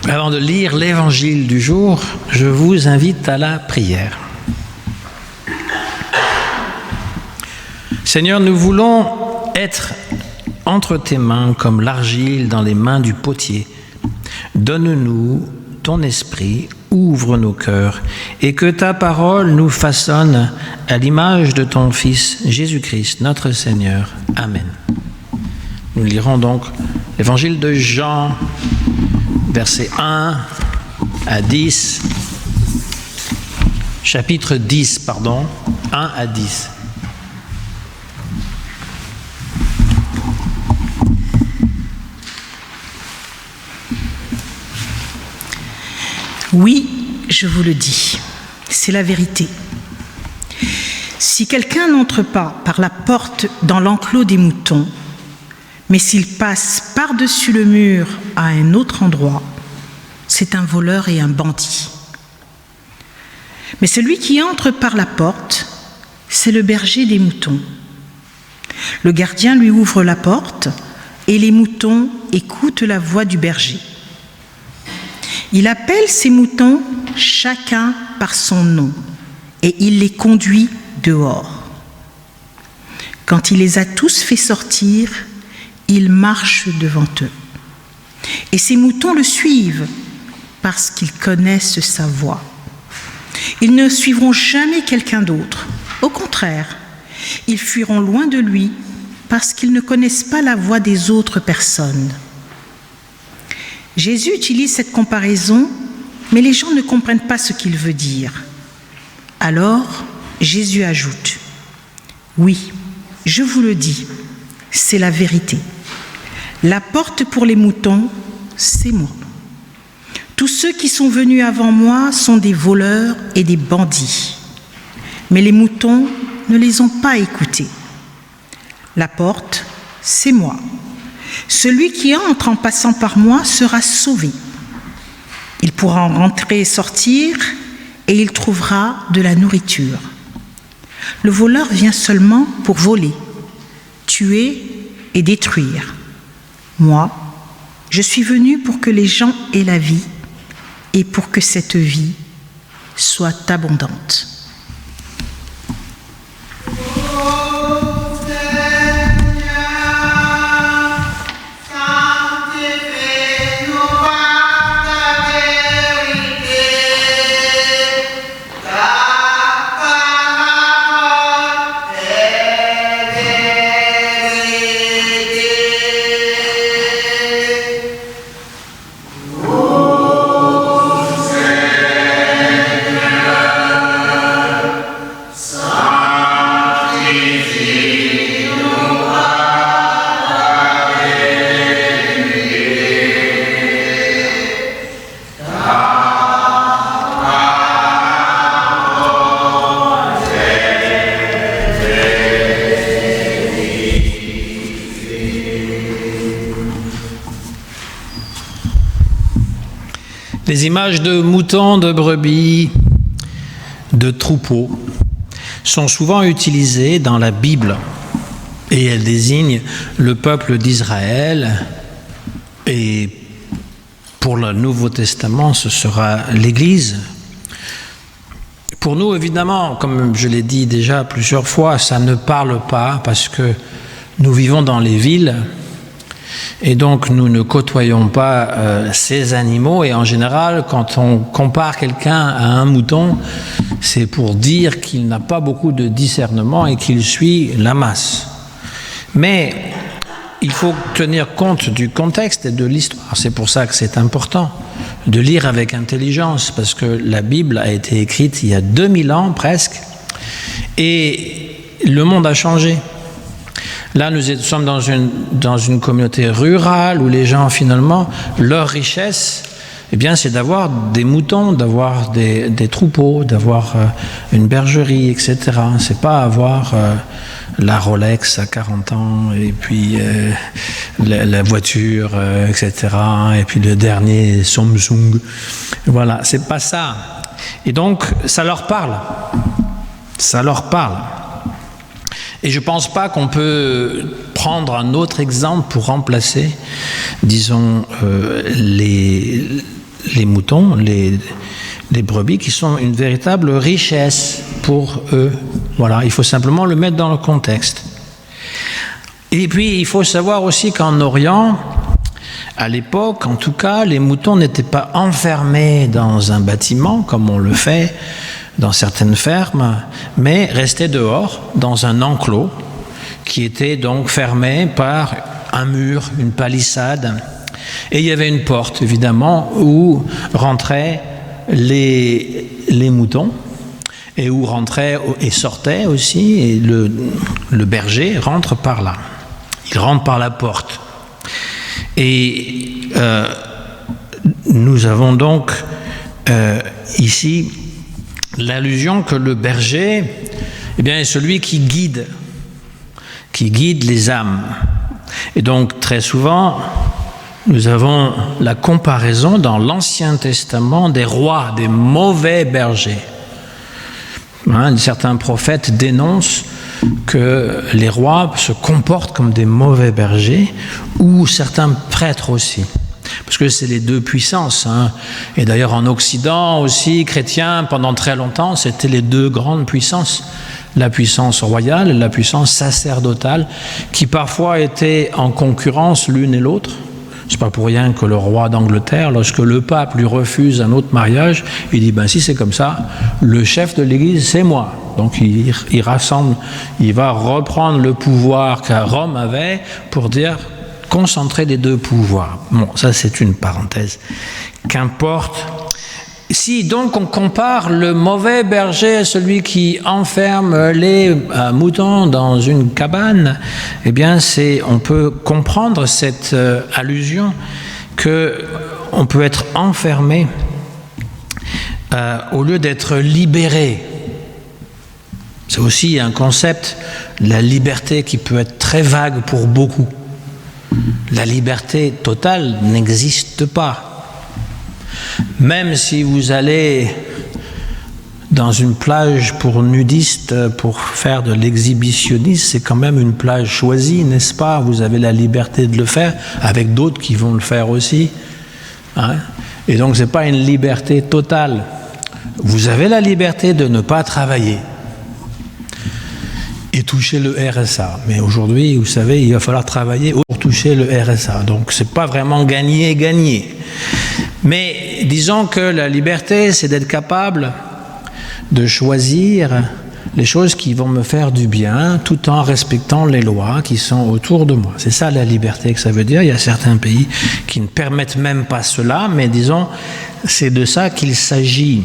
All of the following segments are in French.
Avant de lire l'évangile du jour, je vous invite à la prière. Seigneur, nous voulons être entre tes mains comme l'argile dans les mains du potier. Donne-nous ton esprit, ouvre nos cœurs et que ta parole nous façonne à l'image de ton Fils Jésus-Christ, notre Seigneur. Amen. Nous lirons donc l'évangile de Jean, versets 1 à 10, chapitre 10, 1 à 10. Oui, je vous le dis, c'est la vérité. Si quelqu'un n'entre pas par la porte dans l'enclos des moutons, mais s'il passe par-dessus le mur à un autre endroit, c'est un voleur et un bandit. Mais celui qui entre par la porte, c'est le berger des moutons. Le gardien lui ouvre la porte et les moutons écoutent la voix du berger. Il appelle ses moutons chacun par son nom et il les conduit dehors. Quand il les a tous fait sortir, il marche devant eux. Et ces moutons le suivent parce qu'ils connaissent sa voix. Ils ne suivront jamais quelqu'un d'autre. Au contraire, ils fuiront loin de lui parce qu'ils ne connaissent pas la voix des autres personnes. Jésus utilise cette comparaison, mais les gens ne comprennent pas ce qu'il veut dire. Alors, Jésus ajoute : « Oui, je vous le dis, c'est la vérité. La porte pour les moutons, c'est moi. Tous ceux qui sont venus avant moi sont des voleurs et des bandits. Mais les moutons ne les ont pas écoutés. La porte, c'est moi. Celui qui entre en passant par moi sera sauvé. Il pourra en rentrer et sortir et il trouvera de la nourriture. Le voleur vient seulement pour voler, tuer et détruire. Moi, je suis venu pour que les gens aient la vie et pour que cette vie soit abondante. » Les images de moutons, de brebis, de troupeaux sont souvent utilisées dans la Bible et elles désignent le peuple d'Israël et pour le Nouveau Testament, ce sera l'Église. Pour nous, évidemment, comme je l'ai dit déjà plusieurs fois, ça ne parle pas parce que nous vivons dans les villes. Et donc, nous ne côtoyons pas ces animaux. Et en général, quand on compare quelqu'un à un mouton, c'est pour dire qu'il n'a pas beaucoup de discernement et qu'il suit la masse. Mais il faut tenir compte du contexte et de l'histoire. C'est pour ça que c'est important de lire avec intelligence, parce que la Bible a été écrite il y a 2000 ans presque, et le monde a changé. Là, nous sommes dans une communauté rurale où les gens, finalement, leur richesse, eh bien, c'est d'avoir des moutons, d'avoir des troupeaux, d'avoir une bergerie, etc. C'est pas avoir la Rolex à 40 ans et puis la voiture, etc. Et puis le dernier Samsung. Voilà, c'est pas ça. Et donc, ça leur parle. Ça leur parle. Et je ne pense pas qu'on peut prendre un autre exemple pour remplacer, disons, les moutons, les brebis, qui sont une véritable richesse pour eux. Voilà, il faut simplement le mettre dans le contexte. Et puis, il faut savoir aussi qu'en Orient, à l'époque, en tout cas, les moutons n'étaient pas enfermés dans un bâtiment, comme on le fait dans certaines fermes, mais restaient dehors, dans un enclos, qui était donc fermé par un mur, une palissade. Et il y avait une porte, évidemment, où rentraient les moutons, et où rentraient et sortaient aussi, et le berger rentre par là. Il rentre par la porte. Et nous avons donc ici l'allusion que le berger, eh bien, est celui qui guide les âmes. Et donc très souvent, nous avons la comparaison dans l'Ancien Testament des rois, des mauvais bergers. Certains prophètes dénoncent que les rois se comportent comme des mauvais bergers, ou certains prêtres aussi. Parce que c'est les deux puissances. Et d'ailleurs en Occident aussi, chrétiens, pendant très longtemps, c'était les deux grandes puissances. La puissance royale et la puissance sacerdotale, qui parfois étaient en concurrence l'une et l'autre. C'est pas pour rien que le roi d'Angleterre, lorsque le pape lui refuse un autre mariage, il dit, si c'est comme ça, le chef de l'Église, c'est moi. Donc il rassemble, il va reprendre le pouvoir que Rome avait pour dire, concentrer les deux pouvoirs. Bon, ça c'est une parenthèse. Qu'importe. Si donc on compare le mauvais berger à celui qui enferme les moutons dans une cabane, eh bien on peut comprendre cette allusion qu'on peut être enfermé au lieu d'être libéré. C'est aussi un concept, la liberté, qui peut être très vague pour beaucoup. La liberté totale n'existe pas. Même si vous allez dans une plage pour nudistes, pour faire de l'exhibitionnisme, c'est quand même une plage choisie, n'est-ce pas? Vous avez la liberté de le faire, avec d'autres qui vont le faire aussi. Et donc, ce n'est pas une liberté totale. Vous avez la liberté de ne pas travailler et toucher le RSA. Mais aujourd'hui, vous savez, il va falloir travailler pour toucher le RSA. Donc, ce n'est pas vraiment gagner. Mais disons que la liberté, c'est d'être capable de choisir les choses qui vont me faire du bien, tout en respectant les lois qui sont autour de moi. C'est ça la liberté que ça veut dire. Il y a certains pays qui ne permettent même pas cela, mais disons, c'est de ça qu'il s'agit.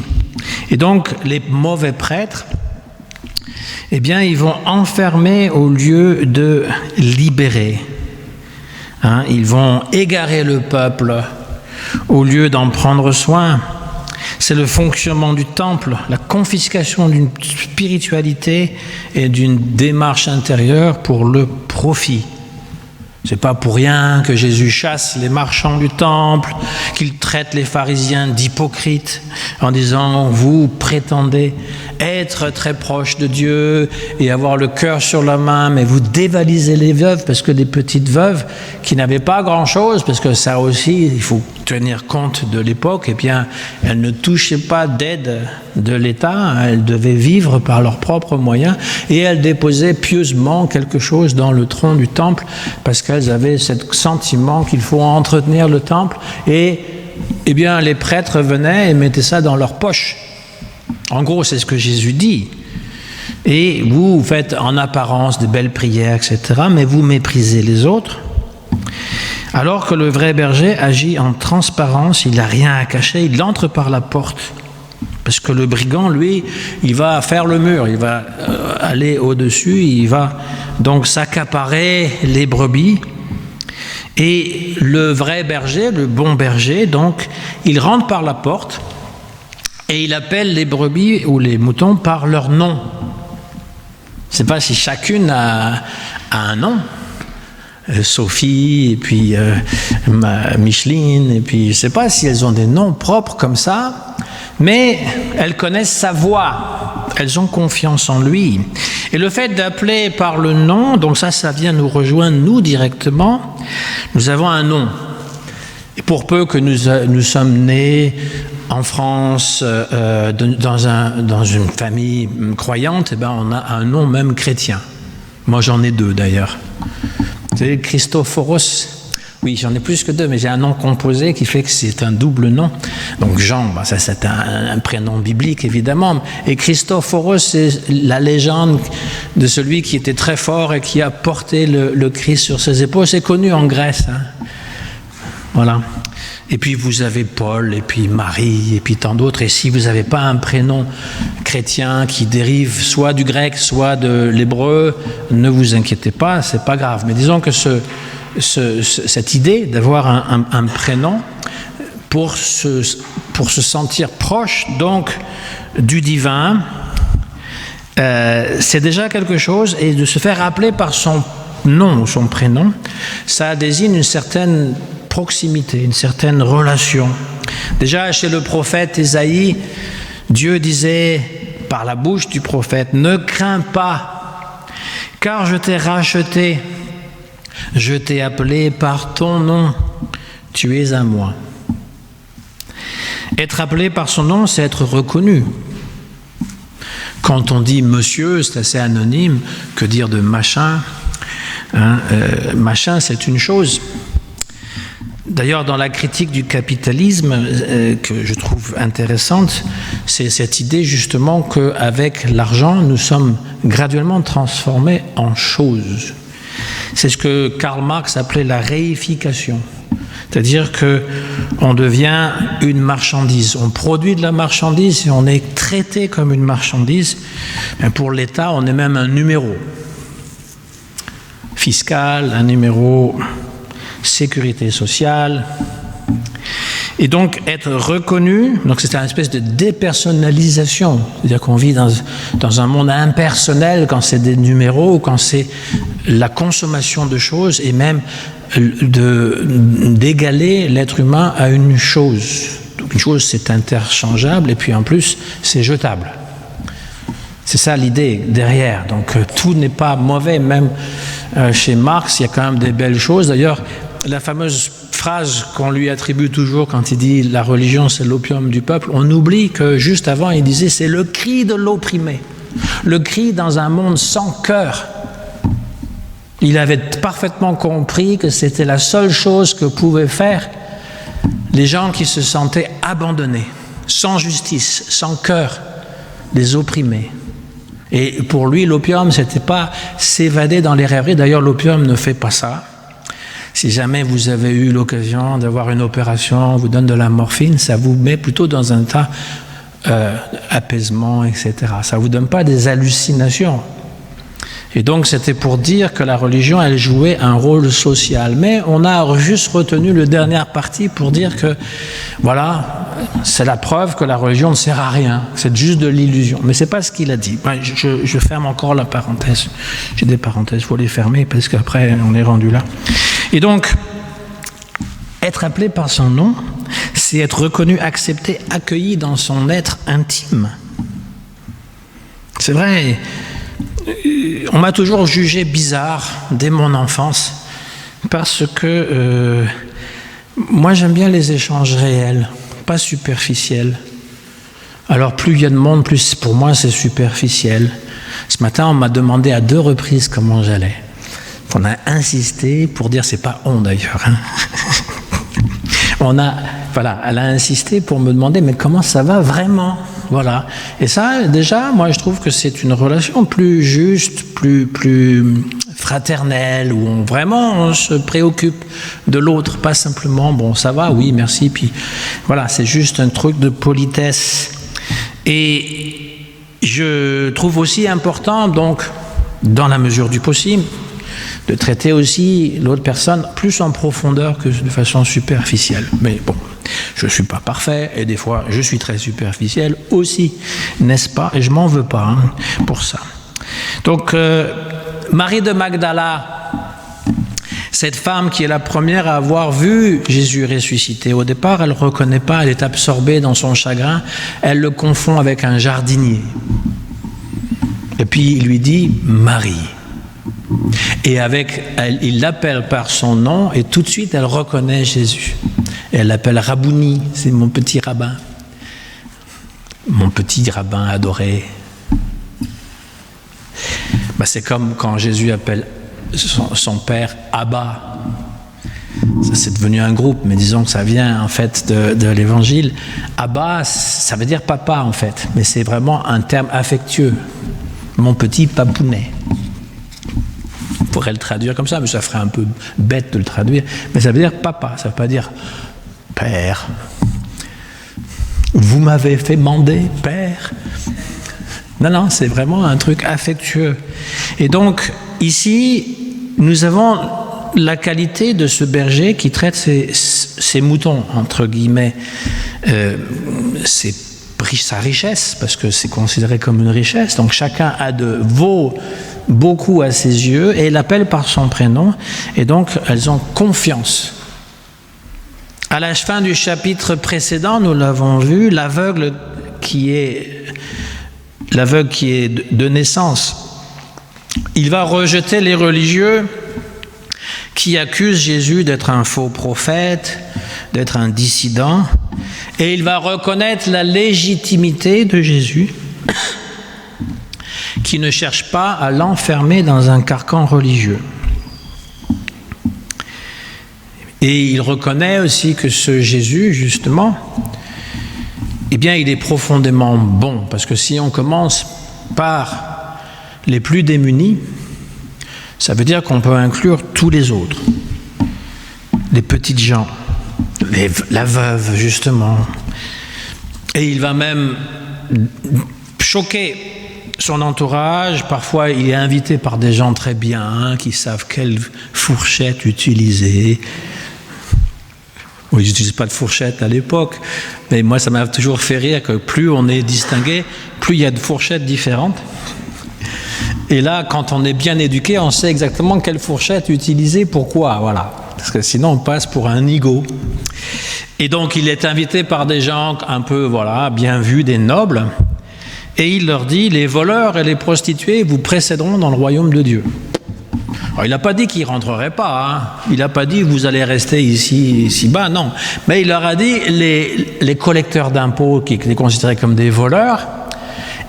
Et donc, les mauvais prêtres, eh bien, ils vont enfermer au lieu de libérer. Ils vont égarer le peuple au lieu d'en prendre soin. C'est le fonctionnement du temple, la confiscation d'une spiritualité et d'une démarche intérieure pour le profit. C'est pas pour rien que Jésus chasse les marchands du temple, qu'il traite les pharisiens d'hypocrites en disant « vous prétendez être très proche de Dieu et avoir le cœur sur la main, mais vous dévalisez les veuves, parce que les petites veuves qui n'avaient pas grand-chose, parce que ça aussi, il faut tenir compte de l'époque, eh bien, elles ne touchaient pas d'aide de l'État, elles devaient vivre par leurs propres moyens, et elles déposaient pieusement quelque chose dans le tronc du temple, parce qu'elles avaient ce sentiment qu'il faut entretenir le temple, et eh bien, les prêtres venaient et mettaient ça dans leur poche. En gros, c'est ce que Jésus dit. Et vous faites en apparence de belles prières, etc., mais vous méprisez les autres. Alors que le vrai berger agit en transparence, il n'a rien à cacher, il entre par la porte. Parce que le brigand, lui, il va faire le mur, il va aller au-dessus, il va donc s'accaparer les brebis. Et le vrai berger, le bon berger, donc, il rentre par la porte et il appelle les brebis ou les moutons par leur nom. Je ne sais pas si chacune a un nom. Sophie, et puis Micheline, et puis je ne sais pas si elles ont des noms propres comme ça, mais elles connaissent sa voix, elles ont confiance en lui. Et le fait d'appeler par le nom, donc ça vient nous rejoindre nous directement. Nous avons un nom. Et pour peu que nous sommes nés en France, dans une famille croyante, eh ben on a un nom même chrétien. Moi, j'en ai 2 d'ailleurs. Vous savez, Christophoros. Oui, j'en ai plus que 2, mais j'ai un nom composé qui fait que c'est un double nom. Donc Jean, ça c'est un prénom biblique évidemment. Et Christophoros, c'est la légende de celui qui était très fort et qui a porté le Christ sur ses épaules. C'est connu en Grèce. Hein. Voilà. Et puis vous avez Paul, et puis Marie, et puis tant d'autres. Et si vous n'avez pas un prénom chrétien qui dérive soit du grec, soit de l'hébreu, ne vous inquiétez pas, c'est pas grave. Mais disons que cette idée d'avoir un prénom pour se sentir proche donc du divin, c'est déjà quelque chose, et de se faire appeler par son nom ou son prénom, ça désigne une certaine proximité, une certaine relation. Déjà chez le prophète Ésaïe, Dieu disait par la bouche du prophète: ne crains pas, car je t'ai racheté. Je t'ai appelé par ton nom, tu es à moi. Être appelé par son nom, c'est être reconnu. Quand on dit monsieur, c'est assez anonyme. Que dire de machin, hein, machin, c'est une chose. D'ailleurs, dans la critique du capitalisme, que je trouve intéressante, c'est cette idée justement qu'avec l'argent, nous sommes graduellement transformés en choses. C'est ce que Karl Marx appelait la réification. C'est-à-dire qu'on devient une marchandise. On produit de la marchandise et on est traité comme une marchandise. Mais pour l'État, on est même un numéro fiscal, un numéro sécurité sociale. Et donc être reconnu, donc c'est une espèce de dépersonnalisation, c'est-à-dire qu'on vit dans un monde impersonnel quand c'est des numéros, quand c'est la consommation de choses, et même d'égaler l'être humain à une chose. Donc une chose, c'est interchangeable, et puis en plus c'est jetable. C'est ça l'idée derrière. Donc tout n'est pas mauvais, même chez Marx il y a quand même des belles choses. D'ailleurs, la fameuse phrase qu'on lui attribue toujours quand il dit « la religion c'est l'opium du peuple », on oublie que juste avant il disait « c'est le cri de l'opprimé », le cri dans un monde sans cœur. Il avait parfaitement compris que c'était la seule chose que pouvaient faire les gens qui se sentaient abandonnés, sans justice, sans cœur, les opprimés. Et pour lui, l'opium, c'était pas s'évader dans les rêveries. D'ailleurs, l'opium ne fait pas ça. Si jamais vous avez eu l'occasion d'avoir une opération, on vous donne de la morphine, ça vous met plutôt dans un état apaisement, etc. Ça ne vous donne pas des hallucinations. Et donc c'était pour dire que la religion, elle jouait un rôle social. Mais on a juste retenu le dernière partie pour dire que, voilà, c'est la preuve que la religion ne sert à rien. C'est juste de l'illusion. Mais ce n'est pas ce qu'il a dit. Je ferme encore la parenthèse. J'ai des parenthèses, il faut les fermer parce qu'après on est rendu là. Et donc, être appelé par son nom, c'est être reconnu, accepté, accueilli dans son être intime. C'est vrai, on m'a toujours jugé bizarre dès mon enfance parce que moi j'aime bien les échanges réels, pas superficiels. Alors plus il y a de monde, plus pour moi c'est superficiel. Ce matin on m'a demandé à 2 reprises comment j'allais. On a insisté pour dire, c'est pas on d'ailleurs. Hein. Elle a insisté pour me demander, mais comment ça va vraiment? Voilà. Et ça, déjà, moi, je trouve que c'est une relation plus juste, plus fraternelle, où on se préoccupe de l'autre, pas simplement, bon, ça va, oui, merci, puis voilà, c'est juste un truc de politesse. Et je trouve aussi important, donc, dans la mesure du possible, de traiter aussi l'autre personne plus en profondeur que de façon superficielle. Mais bon, je ne suis pas parfait et des fois je suis très superficiel aussi, n'est-ce pas? Et je ne m'en veux pas pour ça. Donc, Marie de Magdala, cette femme qui est la première à avoir vu Jésus ressuscité, au départ elle ne le reconnaît pas, elle est absorbée dans son chagrin, elle le confond avec un jardinier. Et puis il lui dit « Marie ». Et il l'appelle par son nom et tout de suite elle reconnaît Jésus. Et elle l'appelle Rabouni, c'est mon petit rabbin. Mon petit rabbin adoré. C'est comme quand Jésus appelle son père Abba. Ça, c'est devenu un groupe, mais disons que ça vient en fait de l'évangile. Abba, ça veut dire papa en fait, mais c'est vraiment un terme affectueux. Mon petit papounet. On pourrait le traduire comme ça, mais ça ferait un peu bête de le traduire. Mais ça veut dire papa, ça ne veut pas dire père. Vous m'avez fait mander, père. Non, c'est vraiment un truc affectueux. Et donc, ici, nous avons la qualité de ce berger qui traite ses moutons, entre guillemets, sa richesse, parce que c'est considéré comme une richesse. Donc, chacun vaut beaucoup à ses yeux et l'appelle par son prénom. Et donc, elles ont confiance. À la fin du chapitre précédent, nous l'avons vu, l'aveugle qui est de naissance, il va rejeter les religieux qui accusent Jésus d'être un faux prophète, d'être un dissident, et il va reconnaître la légitimité de Jésus, qui ne cherche pas à l'enfermer dans un carcan religieux. Et il reconnaît aussi que ce Jésus, justement, il est profondément bon, parce que si on commence par les plus démunis, ça veut dire qu'on peut inclure tous les autres, les petites gens, la veuve, justement. Et il va même choquer son entourage. Parfois, il est invité par des gens très bien, qui savent quelle fourchette utiliser. Oui, je n'utilise pas de fourchette à l'époque, mais moi, ça m'a toujours fait rire que plus on est distingué, plus il y a de fourchettes différentes. Et là, quand on est bien éduqué, on sait exactement quelle fourchette utiliser, pourquoi, voilà. Parce que sinon, on passe pour un nigaud. Et donc, il est invité par des gens un peu, bien vus, des nobles, et il leur dit, les voleurs et les prostituées vous précéderont dans le royaume de Dieu. Alors, il n'a pas dit qu'ils ne rentreraient pas, il n'a pas dit vous allez rester ici-bas, non. Mais il leur a dit les collecteurs d'impôts qui étaient considérés comme des voleurs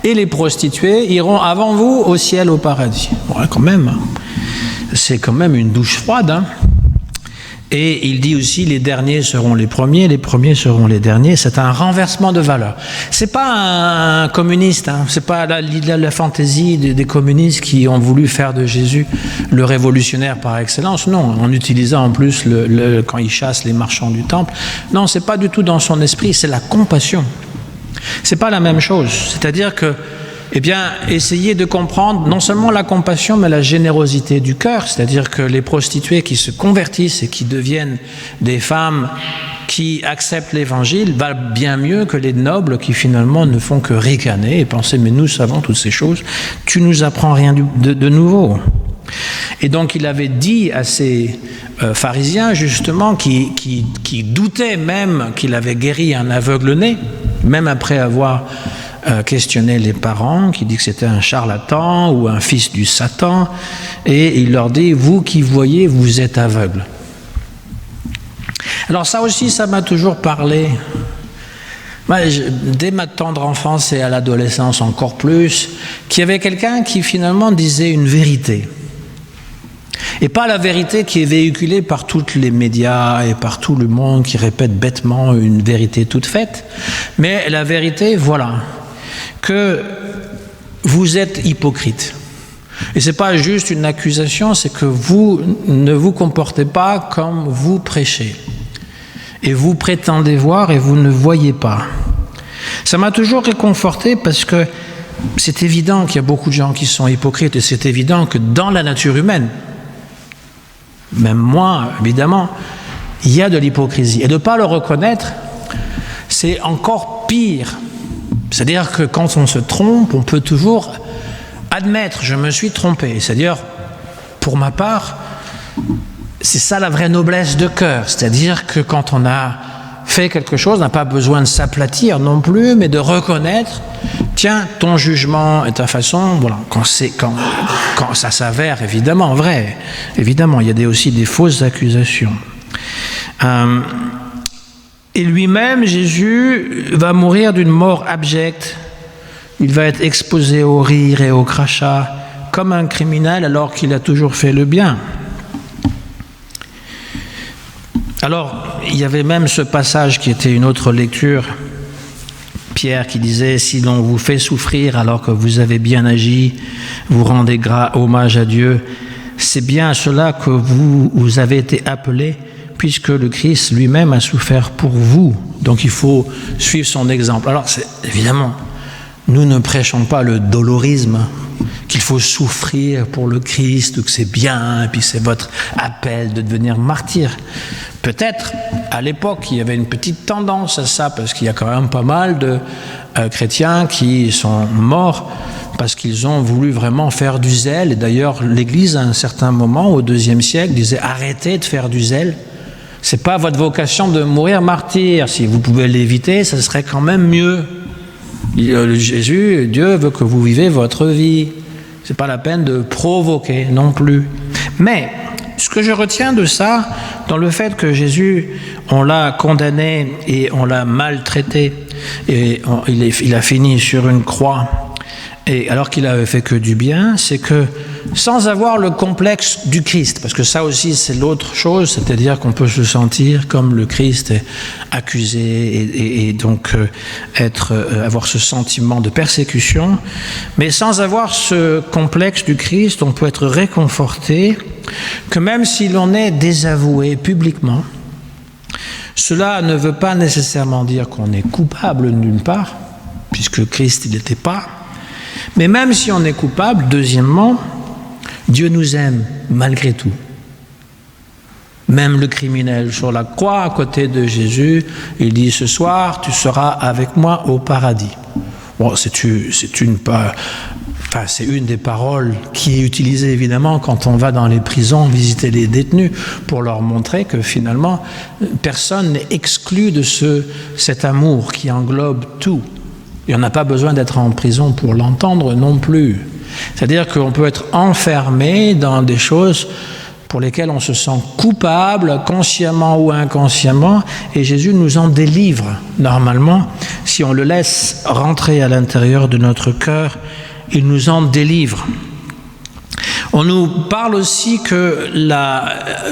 et les prostituées iront avant vous au ciel, au paradis. Ouais, quand même, c'est quand même une douche froide. Et il dit aussi les derniers seront les premiers seront les derniers. C'est un renversement de valeurs. C'est pas un communiste, c'est pas la fantaisie des communistes qui ont voulu faire de Jésus le révolutionnaire par excellence. Non, en utilisant en plus quand il chasse les marchands du temple. Non, c'est pas du tout dans son esprit. C'est la compassion. C'est pas la même chose. C'est-à-dire que essayez de comprendre non seulement la compassion, mais la générosité du cœur. C'est-à-dire que les prostituées qui se convertissent et qui deviennent des femmes qui acceptent l'évangile valent bien mieux que les nobles qui finalement ne font que ricaner et penser « mais nous savons toutes ces choses, tu nous apprends rien de nouveau ». Et donc il avait dit à ces pharisiens justement qui doutaient même qu'il avait guéri un aveugle-né, même après avoir questionné les parents, qui dit que c'était un charlatan ou un fils du Satan, et il leur dit, vous qui voyez, vous êtes aveugles. Alors ça aussi, ça m'a toujours parlé. Dès ma tendre enfance et à l'adolescence encore plus, qu'il y avait quelqu'un qui finalement disait une vérité. Et pas la vérité qui est véhiculée par tous les médias et par tout le monde qui répète bêtement une vérité toute faite, mais la vérité, que vous êtes hypocrite. Et ce n'est pas juste une accusation, c'est que vous ne vous comportez pas comme vous prêchez. Et vous prétendez voir et vous ne voyez pas. Ça m'a toujours réconforté parce que c'est évident qu'il y a beaucoup de gens qui sont hypocrites et c'est évident que dans la nature humaine, même moi, évidemment, il y a de l'hypocrisie. Et de ne pas le reconnaître, c'est encore pire. C'est-à-dire que quand on se trompe, on peut toujours admettre « je me suis trompé ». C'est-à-dire, pour ma part, c'est ça la vraie noblesse de cœur. C'est-à-dire que quand on a fait quelque chose n'a pas besoin de s'aplatir non plus, mais de reconnaître, tiens, ton jugement et ta façon, voilà, quand ça s'avère évidemment vrai, évidemment, il y a aussi des fausses accusations. Et lui-même, Jésus, va mourir d'une mort abjecte. Il va être exposé au rire et au crachat, comme un criminel alors qu'il a toujours fait le bien. Alors, il y avait même ce passage qui était une autre lecture, Pierre qui disait « Si l'on vous fait souffrir alors que vous avez bien agi, vous rendez hommage à Dieu, c'est bien à cela que vous avez été appelés, puisque le Christ lui-même a souffert pour vous. » Donc il faut suivre son exemple. Alors, évidemment, nous ne prêchons pas le dolorisme, qu'il faut souffrir pour le Christ, que c'est bien, et puis c'est votre appel de devenir martyr. Peut-être, à l'époque, il y avait une petite tendance à ça, parce qu'il y a quand même pas mal de chrétiens qui sont morts parce qu'ils ont voulu vraiment faire du zèle. Et d'ailleurs, l'Église, à un certain moment, au IIe siècle, disait « Arrêtez de faire du zèle. C'est pas votre vocation de mourir martyr. Si vous pouvez l'éviter, ça serait quand même mieux. Jésus, Dieu veut que vous vivez votre vie. C'est pas la peine de provoquer non plus. » Mais ce que je retiens de ça, dans le fait que Jésus, on l'a condamné et on l'a maltraité, et il a fini sur une croix, et alors qu'il avait fait que du bien, c'est que sans avoir le complexe du Christ, parce que ça aussi c'est l'autre chose, c'est-à-dire qu'on peut se sentir comme le Christ est accusé et donc avoir ce sentiment de persécution, mais sans avoir ce complexe du Christ, on peut être réconforté que même si l'on est désavoué publiquement, cela ne veut pas nécessairement dire qu'on est coupable nulle part, puisque Christ il n'était pas. Mais même si on est coupable, deuxièmement, Dieu nous aime malgré tout. Même le criminel sur la croix à côté de Jésus, il dit « Ce soir, tu seras avec moi au paradis ». Bon, c'est une des paroles qui est utilisée évidemment quand on va dans les prisons visiter les détenus pour leur montrer que finalement, personne n'est exclu de cet amour qui englobe tout. Et on n'a pas besoin d'être en prison pour l'entendre non plus. C'est-à-dire qu'on peut être enfermé dans des choses pour lesquelles on se sent coupable, consciemment ou inconsciemment, et Jésus nous en délivre normalement. Si on le laisse rentrer à l'intérieur de notre cœur, il nous en délivre. On nous parle aussi que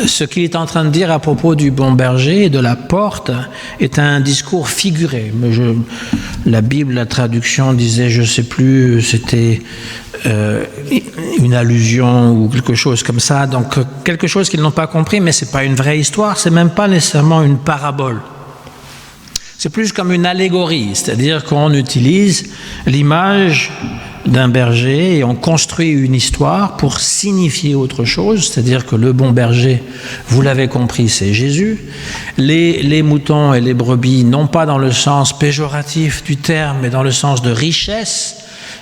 ce qu'il est en train de dire à propos du bon berger et de la porte est un discours figuré. La Bible, la traduction disait, je ne sais plus, c'était une allusion ou quelque chose comme ça. Donc quelque chose qu'ils n'ont pas compris, mais ce n'est pas une vraie histoire, ce n'est même pas nécessairement une parabole. C'est plus comme une allégorie, c'est-à-dire qu'on utilise l'image d'un berger et on construit une histoire pour signifier autre chose, c'est-à-dire que le bon berger, vous l'avez compris, c'est Jésus. Les moutons et les brebis, non pas dans le sens péjoratif du terme, mais dans le sens de richesse,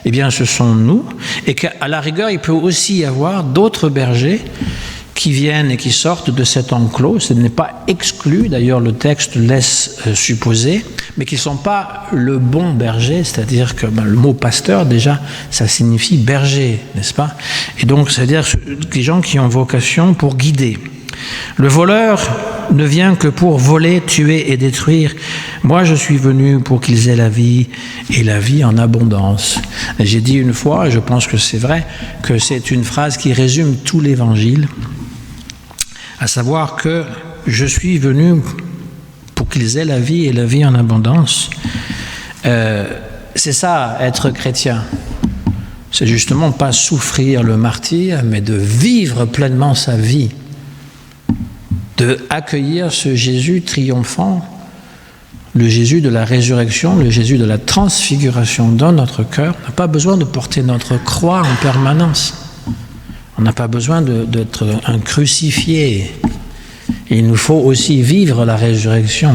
eh bien ce sont nous, et qu'à la rigueur, il peut aussi y avoir d'autres bergers qui viennent et qui sortent de cet enclos. Ce n'est pas exclu, d'ailleurs le texte laisse supposer, mais qui ne sont pas le bon berger, c'est-à-dire que le mot pasteur, déjà, ça signifie berger, n'est-ce pas? Et donc, c'est-à-dire des gens qui ont vocation pour guider. Le voleur ne vient que pour voler, tuer et détruire. Moi, je suis venu pour qu'ils aient la vie, et la vie en abondance. Et j'ai dit une fois, et je pense que c'est vrai, que c'est une phrase qui résume tout l'Évangile, à savoir que je suis venu pour qu'ils aient la vie et la vie en abondance. C'est ça, être chrétien. C'est justement pas souffrir le martyre, mais de vivre pleinement sa vie, de accueillir ce Jésus triomphant, le Jésus de la résurrection, le Jésus de la transfiguration dans notre cœur. On n'a pas besoin de porter notre croix en permanence. On n'a pas besoin d'être un crucifié. Il nous faut aussi vivre la résurrection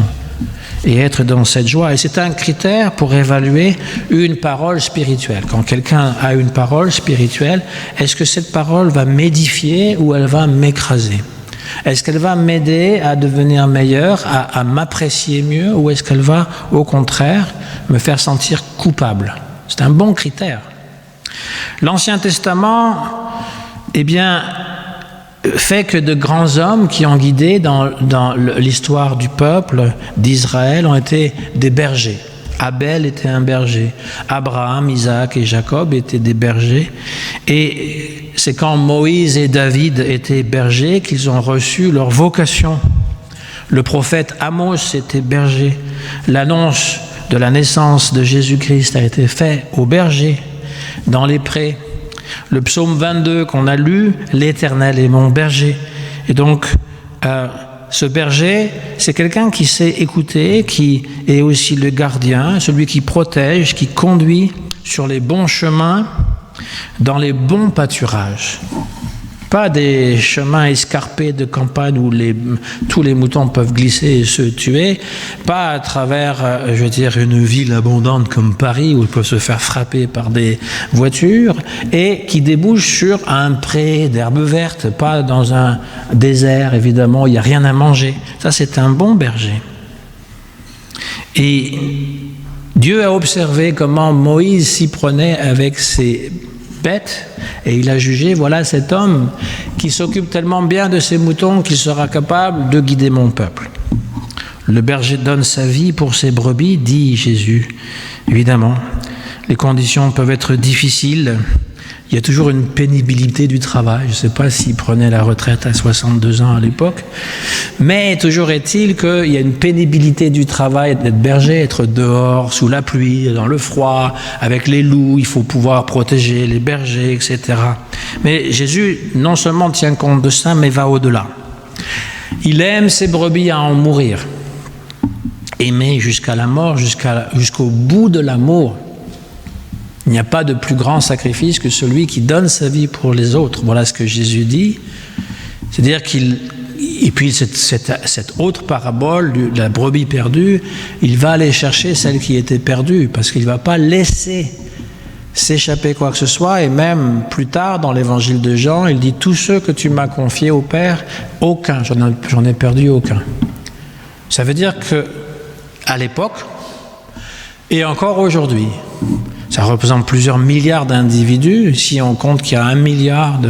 et être dans cette joie. Et c'est un critère pour évaluer une parole spirituelle. Quand quelqu'un a une parole spirituelle, est-ce que cette parole va m'édifier ou elle va m'écraser? Est-ce qu'elle va m'aider à devenir meilleur, à m'apprécier mieux, ou est-ce qu'elle va, au contraire, me faire sentir coupable? C'est un bon critère. L'Ancien Testament, fait que de grands hommes qui ont guidé dans l'histoire du peuple d'Israël ont été des bergers. Abel était un berger. Abraham, Isaac et Jacob étaient des bergers. Et c'est quand Moïse et David étaient bergers qu'ils ont reçu leur vocation. Le prophète Amos était berger. L'annonce de la naissance de Jésus-Christ a été faite aux bergers, dans les prés. Le psaume 22 qu'on a lu, « L'Éternel est mon berger ». Et donc, ce berger, c'est quelqu'un qui sait écouter, qui est aussi le gardien, celui qui protège, qui conduit sur les bons chemins, dans les bons pâturages. Pas des chemins escarpés de campagne où tous les moutons peuvent glisser et se tuer, pas à travers, une ville abondante comme Paris où ils peuvent se faire frapper par des voitures, et qui débouche sur un pré d'herbes vertes, pas dans un désert évidemment où il n'y a rien à manger. Ça, c'est un bon berger. Et Dieu a observé comment Moïse s'y prenait avec ses bête, et il a jugé, voilà cet homme qui s'occupe tellement bien de ses moutons qu'il sera capable de guider mon peuple. Le berger donne sa vie pour ses brebis, dit Jésus. Évidemment, les conditions peuvent être difficiles. Il y a toujours une pénibilité du travail. Je ne sais pas s'il prenait la retraite à 62 ans à l'époque, mais toujours est-il qu'il y a une pénibilité du travail d'être berger, être dehors, sous la pluie, dans le froid, avec les loups, il faut pouvoir protéger les bergers, etc. Mais Jésus non seulement tient compte de ça, mais va au-delà. Il aime ses brebis à en mourir. Aimer jusqu'à la mort, jusqu'au bout de l'amour. Il n'y a pas de plus grand sacrifice que celui qui donne sa vie pour les autres. Voilà ce que Jésus dit. C'est-à-dire et puis cette autre parabole de la brebis perdue, il va aller chercher celle qui était perdue, parce qu'il ne va pas laisser s'échapper quoi que ce soit. Et même plus tard, dans l'évangile de Jean, il dit « Tous ceux que tu m'as confiés au Père, aucun, j'en ai perdu aucun ». Ça veut dire qu'à l'époque, et encore aujourd'hui, ça représente plusieurs milliards d'individus. Si on compte qu'il y a 1 milliard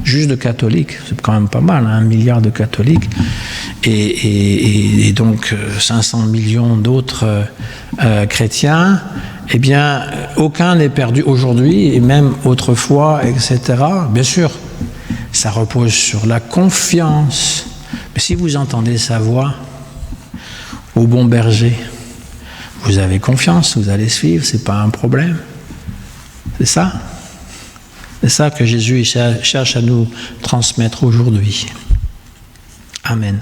juste de catholiques, c'est quand même pas mal, 1 milliard de catholiques, et donc 500 millions d'autres chrétiens, aucun n'est perdu aujourd'hui, et même autrefois, etc. Bien sûr, ça repose sur la confiance. Mais si vous entendez sa voix, au bon berger, vous avez confiance, vous allez suivre, c'est pas un problème. C'est ça. C'est ça que Jésus cherche à nous transmettre aujourd'hui. Amen.